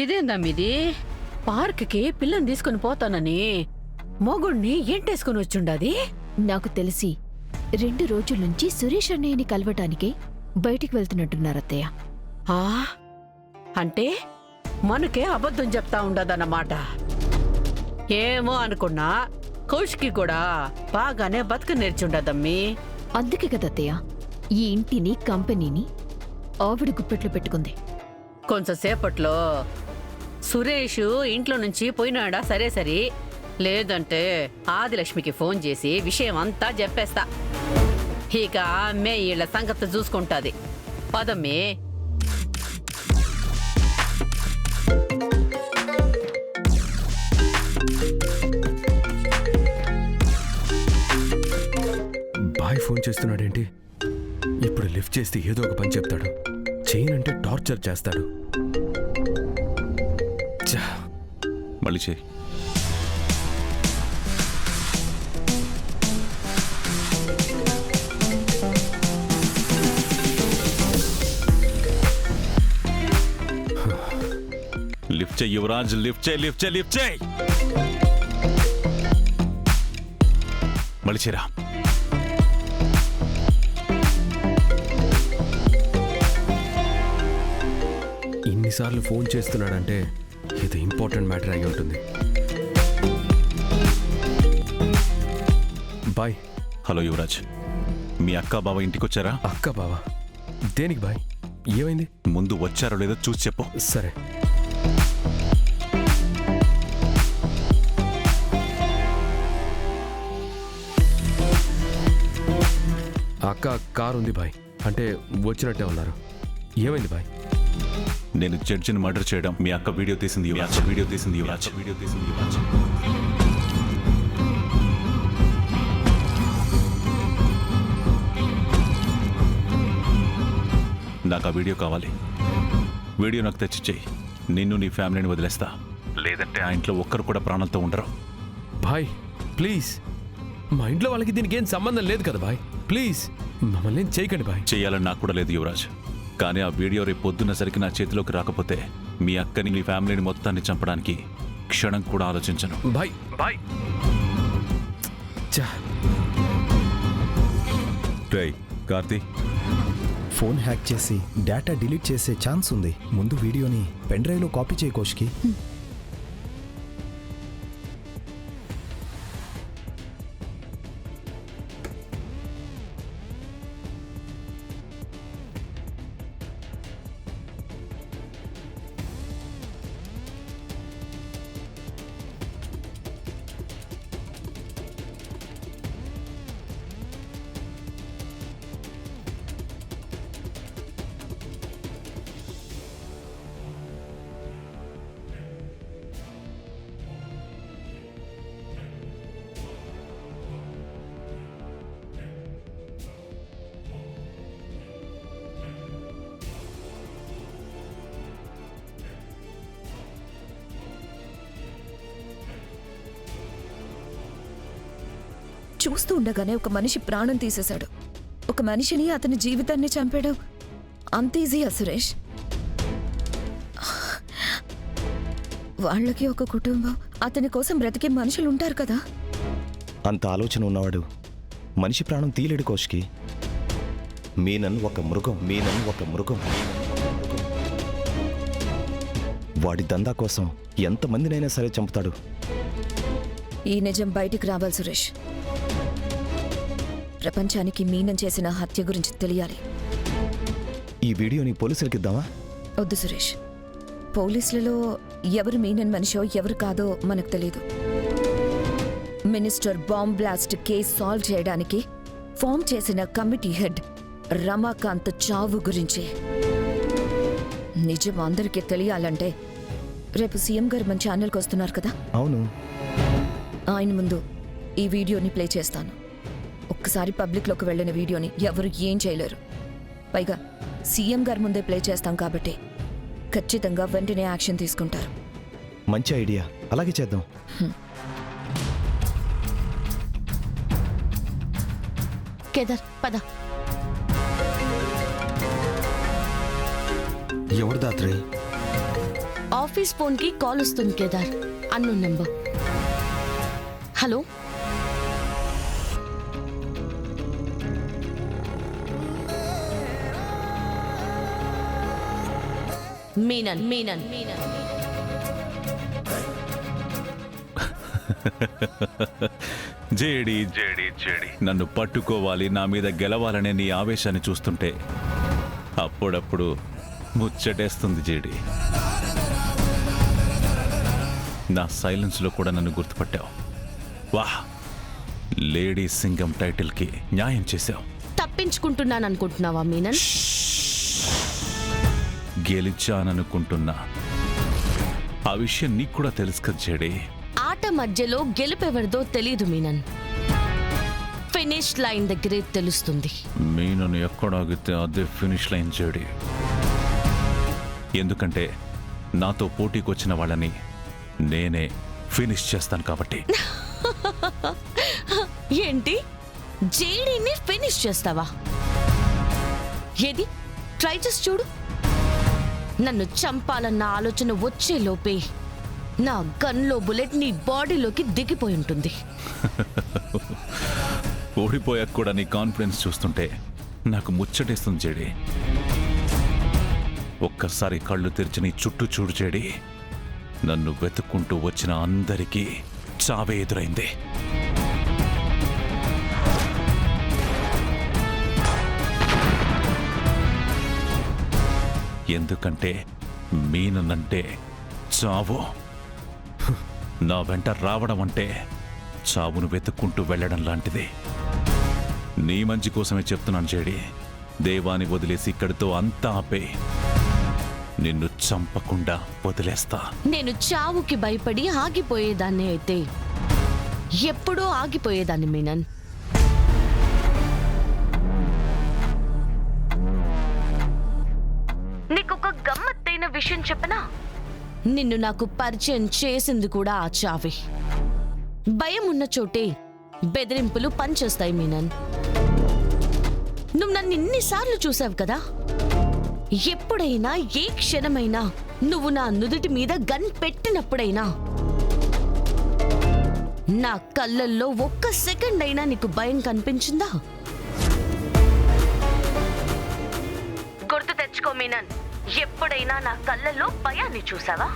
ఇదేందమ్మిది? పార్క్కి పిల్లని తీసుకుని పోతానని మొగుణ్ణి ఏంటేసుకుని వచ్చుండాది? నాకు తెలిసి 2 రోజుల నుంచి సురేష్ అన్నయ్యని కలవటానికి బయటికి వెళ్తున్నట్టున్నారత్తయ్య. ఆ అంటే మనకే అబద్ధం చెప్తా ఉండదన్నమాట. ఏమో అనుకున్నా కౌశికి కూడా బాగానే బతుక నేర్చుండదమ్మీ. అందుకే కదత్తయ్య ఈ ఇంటిని కంపెనీని ఆవిడ గుప్పెట్లో పెట్టుకుంది. కొంచెం సేపట్లో సురేష్ ఇంట్లో నుంచి పోయినాడా సరే సరి, లేదంటే ఆదిలక్ష్మికి ఫోన్ చేసి విషయం అంతా చెప్పేస్తా. ఇక ఆమె వీళ్ళ సంగతి చూసుకుంటాది. పదమ్మే. బాయ్ ఫోన్ చేస్తున్నాడేంటి? ఇప్పుడు లిఫ్ట్ చేస్తే ఏదో ఒక పని చెప్తాడు, చేయనంటే టార్చర్ చేస్తాడు. మళ్ళీ చేయి. లిఫ్ట్ చేయి యువరాజ్, లిఫ్ట్ చేయి, లిఫ్ట్ చేయి, లిఫ్ట్ చేయి. మళ్ళీ చేయరా. ఇన్నిసార్లు ఫోన్ చేస్తున్నాడంటే ఇది ఇంపార్టెంట్ మ్యాటర్ అయి ఉంటుంది. బాయ్. హలో యువరాజ్, మీ అక్క బావ ఇంటికి వచ్చారా? అక్క బావా? దేనికి బాయ్, ఏమైంది? ముందు వచ్చారో లేదో చూసి చెప్పు. సరే. అక్క కారు ఉంది బాయ్, అంటే వచ్చినట్టే ఉన్నారు. ఏమైంది బాయ్? నేను జడ్జిని మర్డర్ చేయడం మీ అక్క వీడియో తీసింది యువరాజ్, వీడియో తీసింది యువరాజ్, వీడియో తీసింది యువరాజ్. నాకు ఆ వీడియో కావాలి. వీడియో నాకు తెచ్చిచ్చేయి. నిన్ను నీ ఫ్యామిలీని వదిలేస్తా, లేదంటే ఆ ఇంట్లో ఒక్కరు కూడా ప్రాణంతో ఉండరు. బాయ్ ప్లీజ్, మా ఇంట్లో వాళ్ళకి దీనికి ఏం సంబంధం లేదు కదా బాయ్. ప్లీజ్ మమ్మల్ని ఏం చేయకండి బాయ్. చేయాలని నాకు కూడా లేదు యువరాజ్, కానీ ఆ వీడియో రేపు పొద్దున్న సరికి నా చేతిలోకి రాకపోతే మీ అక్కని మీ ఫ్యామిలీని మొత్తాన్ని చంపడానికి క్షణం కూడా ఆలోచించను. Bye bye. Karthi, phone hack చేసి డేటా డిలీట్ చేసే ఛాన్స్ ఉంది. ముందు వీడియోని పెన్ డ్రైవ్లో కాపీ చేయి కోష్కి. చూస్తూ ఉండగానే ఒక మనిషి ప్రాణం తీసేశాడు. ఒక మనిషిని, అతని జీవితాన్ని చంపాడు. అంత ఈజీయా సురేష్? వాళ్ళకి ఒక కుటుంబం, అతని కోసం బ్రతికే మనుషులు ఉంటారు కదా. అంత ఆలోచన ఉన్నవాడు మనిషి ప్రాణం తీయలేడు కోష్కి. మీనన్ ఒక మృగం, మీనన్ ఒక మృగం. వాడి దందా కోసం ఎంతమందినైనా సరే చంపుతాడు. ఈ నిజం బయటికి రావాలి సురేష్. ప్రపంచానికి మీనన్ చేసిన హత్య గురించి తెలియాలి. ఈ వీడియోని పోలీసులకి ఇద్దామా? వద్దు సురేష్, పోలీసులలో ఎవరు మీనన్ మనిషో ఎవరు కాదో మనకు తెలియదు. Minister bomb blast case solve చేయడానికి ఫామ్ చేసిన కమిటీ హెడ్ రమాకాంత్ చావు గురించి నిజం అందరికీ తెలియాలంటే రేపు సీఎం గారు మన ఛానల్కి వస్తున్నారు కదా. అవును. ఆయన ముందు ఈ వీడియోని ప్లే చేస్తాను. ఒక్కసారి పబ్లిక్లోకి వెళ్ళిన వీడియోని ఎవరు ఏం చేయలేరు. పైగా సీఎం గారి ముందే ప్లే చేస్తాం కాబట్టి ఖచ్చితంగా వెంటనే యాక్షన్ తీసుకుంటారు. మంచి ఐడియా, అలాగే చేద్దాం. కేదార్ పద. ఎవరు దాత్రి? ఆఫీస్ ఫోన్ కి కాల్ వస్తుంది Kedar, unknown number. Hello, Menon. JD నన్ను పట్టుకోవాలి, నా మీద గెలవాలనే నీ ఆవేశాన్ని చూస్తుంటే అప్పుడప్పుడు ముచ్చటేస్తుంది జేడి. నా సైలెన్స్లో కూడా నన్ను గుర్తుపట్టావు. వాహ్, లేడీ సింగం టైటిల్కి న్యాయం చేశావు. తప్పించుకుంటున్నాను అనుకుంటున్నావా మీనన్? గెలిచాననుకుంటున్నా. ఆ విషయం నీకు కూడా తెలుసు కదా జేడి. ఆట మధ్యలో గెలుపెవరిదో తెలీదు మీనన్, ఫినిష్ లైన్ దగ్గరే తెలుస్తుంది. మీనను ఎక్కడాగితే అదే ఫినిష్ లైన్ జేడి. ఎందుకంటే నాతో పోటీకి వచ్చిన వాళ్ళని నేనే ఫినిష్ చేస్తాను కాబట్టి. ఏంటి, జేడీని ఫినిష్ చేస్తావా? ఏది ట్రై చేసి చూడు. నన్ను చంపాలన్న ఆలోచన వచ్చే లోపే నా గన్లో బుల్లెట్ నీ బాడీలోకి దిగిపోయి ఉంటుంది. ఓడిపోయాక కూడా నీ కాన్ఫిడెన్స్ చూస్తుంటే నాకు ముచ్చటేస్తుంది జేడి. ఒక్కసారి కళ్ళు తెరిచి నీ చుట్టూ చూడు జేడి. నన్ను వెతుక్కుంటూ వచ్చిన అందరికీ చావే ఎదురైంది. ఎందుకంటే మీనంటే చావు. నా వెంట రావడం అంటే చావును వెతుక్కుంటూ వెళ్ళడం లాంటిది. నీ మంచి కోసమే చెప్తున్నాను జేడి. దేవాన్ని వదిలేసి ఇక్కడితో అంతా ఆపే. నిన్ను చంపకుండా వదిలేస్తా. నేను చావుకి భయపడి ఆగిపోయేదాన్ని అయితే ఎప్పుడూ ఆగిపోయేదాన్ని మీనన్. నీకొక గమ్మత్తైన విషయం చెప్పనా? నిన్ను నాకు పరిచయం చేసింది కూడా ఆ చావే. భయం ఉన్న చోటే బెదిరింపులు పనిచేస్తాయి మీనన్. నువ్వు నన్ను ఇన్నిసార్లు చూసావు కదా, ఎప్పుడైనా ఏ క్షణమైనా నువ్వు నా నుదుటి మీద గన్ పెట్టినప్పుడైనా నా కళ్ళల్లో ఒక్క సెకండ్ అయినా నీకు భయం కనిపించిందా? గుర్తు తెచ్చుకో మీనన్, ఎప్పుడైనా నా కళ్ళల్లో భయాన్ని చూసావా?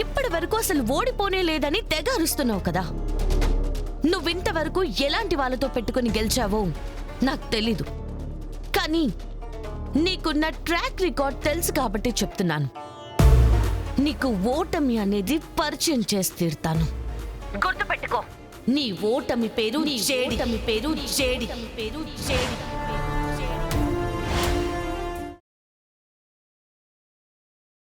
ఇప్పటి వరకు అసలు ఓడిపోనే లేదని తెగ అరుస్తున్నావు కదా. నువ్వింతవరకు ఎలాంటి వాళ్ళతో పెట్టుకుని గెలిచావో నాకు తెలీదు, కానీ నీకున్న ట్రాక్ రికార్డ్ తెలుసు కాబట్టి చెప్తున్నాను. నీకు ఓటమి అనేది పరిచయం చేసి తీరుతాను. గుర్తుపెట్టుకో, నీ ఓటమి పేరు జేడి.